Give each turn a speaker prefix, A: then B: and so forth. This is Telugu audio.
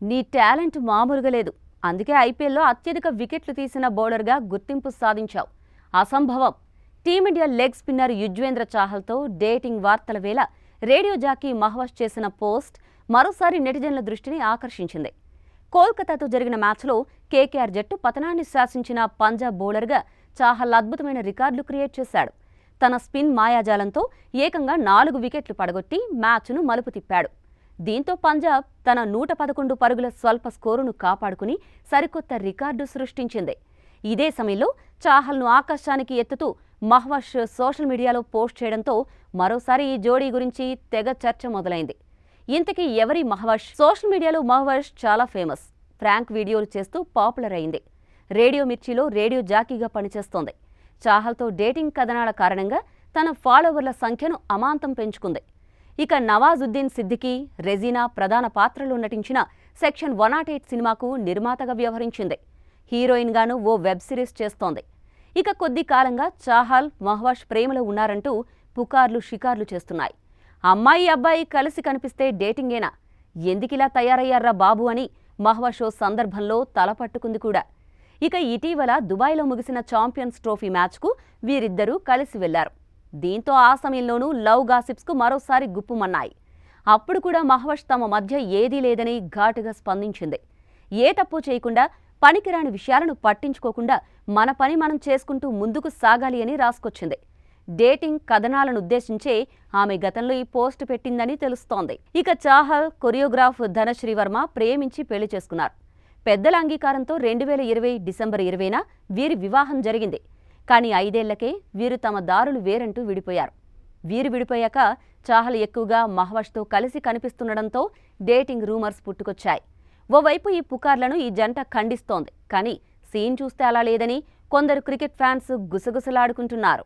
A: నీ టాలెంట్ మామూలుగా లేదు. అందుకే ఐపీఎల్లో అత్యధిక వికెట్లు తీసిన బౌలర్గా గుర్తింపు సాధించావు. అసంభవం. టీమిండియా లెగ్ స్పిన్నర్ యుజ్వేంద్ర చాహల్తో డేటింగ్ వార్తల వేళ రేడియో జాకీ మహ్వష్ చేసిన పోస్ట్ మరోసారి నెటిజన్ల దృష్టిని ఆకర్షించింది. కోల్కతాతో జరిగిన మ్యాచ్లో కేకేఆర్ జట్టు పతనాన్ని శాసించిన పంజాబ్ బౌలర్గా చాహల్ అద్భుతమైన రికార్డులు క్రియేట్ చేశాడు. తన స్పిన్ మాయాజాలంతో ఏకంగా 4 వికెట్లు పడగొట్టి మ్యాచ్ను మలుపు తిప్పాడు. దీంతో పంజాబ్ తన 111 పరుగుల స్వల్ప స్కోరును కాపాడుకుని సరికొత్త రికార్డు సృష్టించింది. ఇదే సమయంలో చాహల్ను ఆకాశానికి ఎత్తుతూ మహ్వష్ సోషల్ మీడియాలో పోస్ట్ చేయడంతో మరోసారి ఈ జోడీ గురించి తెగ చర్చ మొదలైంది. ఇంతకీ ఎవరి మహ్వష్? సోషల్ మీడియాలో మహ్వష్ చాలా ఫేమస్. ఫ్రాంక్ వీడియోలు చేస్తూ పాపులర్ అయింది. రేడియో మిర్చిలో రేడియో జాకీగా పనిచేస్తోంది. చాహల్తో డేటింగ్ కథనాల కారణంగా తన ఫాలోవర్ల సంఖ్యను అమాంతం పెంచుకుంది. ఇక నవాజుద్దీన్ సిద్దికీ, రెజీనా ప్రధాన పాత్రలో నటించిన సెక్షన్ 108 సినిమాకు నిర్మాతగా వ్యవహరించింది. హీరోయిన్గాను ఓ వెబ్ సిరీస్ చేస్తోంది. ఇక కొద్ది కాలంగా చాహల్, మహ్వష్ ప్రేమలో ఉన్నారంటూ పుకార్లు షికార్లు చేస్తున్నాయి. అమ్మాయి అబ్బాయి కలిసి కనిపిస్తే డేటింగేనా? ఎందుకిలా తయారయ్యారా బాబు అని మహ్వష్ ఓ సందర్భంలో తలపట్టుకుంది కూడా. ఇక ఇటీవల దుబాయ్లో ముగిసిన ఛాంపియన్స్ ట్రోఫీ మ్యాచ్కు వీరిద్దరూ కలిసి వెళ్లారు. దీంతో ఆ సమయంలోనూ లవ్ గాసిప్స్కు మరోసారి గుప్పుమన్నాయి. అప్పుడు కూడా మహ్వష్ తమ మధ్య ఏదీ లేదని ఘాటుగా స్పందించింది. ఏ తప్పు చేయకుండా, పనికిరాని విషయాలను పట్టించుకోకుండా మన పని మనం చేసుకుంటూ ముందుకు సాగాలి అని రాసుకొచ్చింది. డేటింగ్ కథనాలనుద్దేశించే ఆమె గతంలో ఈ పోస్ట్ పెట్టిందని తెలుస్తోంది. ఇక చాహల్, కొరియోగ్రాఫ్ ధనశ్రీ వర్మ ప్రేమించి పెళ్లి చేసుకున్నారు. పెద్దల అంగీకారంతో 2020 డిసెంబర్ 20న వీరి వివాహం జరిగింది. కానీ 5 ఏళ్లకే వీరు తమ దారులు వేరంటూ విడిపోయారు. వీరు విడిపోయాక చాహల్ ఎక్కువగా మహ్వష్తో కలిసి కనిపిస్తుండడంతో డేటింగ్ రూమర్స్ పుట్టుకొచ్చాయి. ఓవైపు ఈ పుకార్లను ఈ జంట ఖండిస్తోంది. కానీ సీన్ చూస్తే అలా లేదని కొందరు క్రికెట్ ఫ్యాన్స్ గుసగుసలాడుకుంటున్నారు.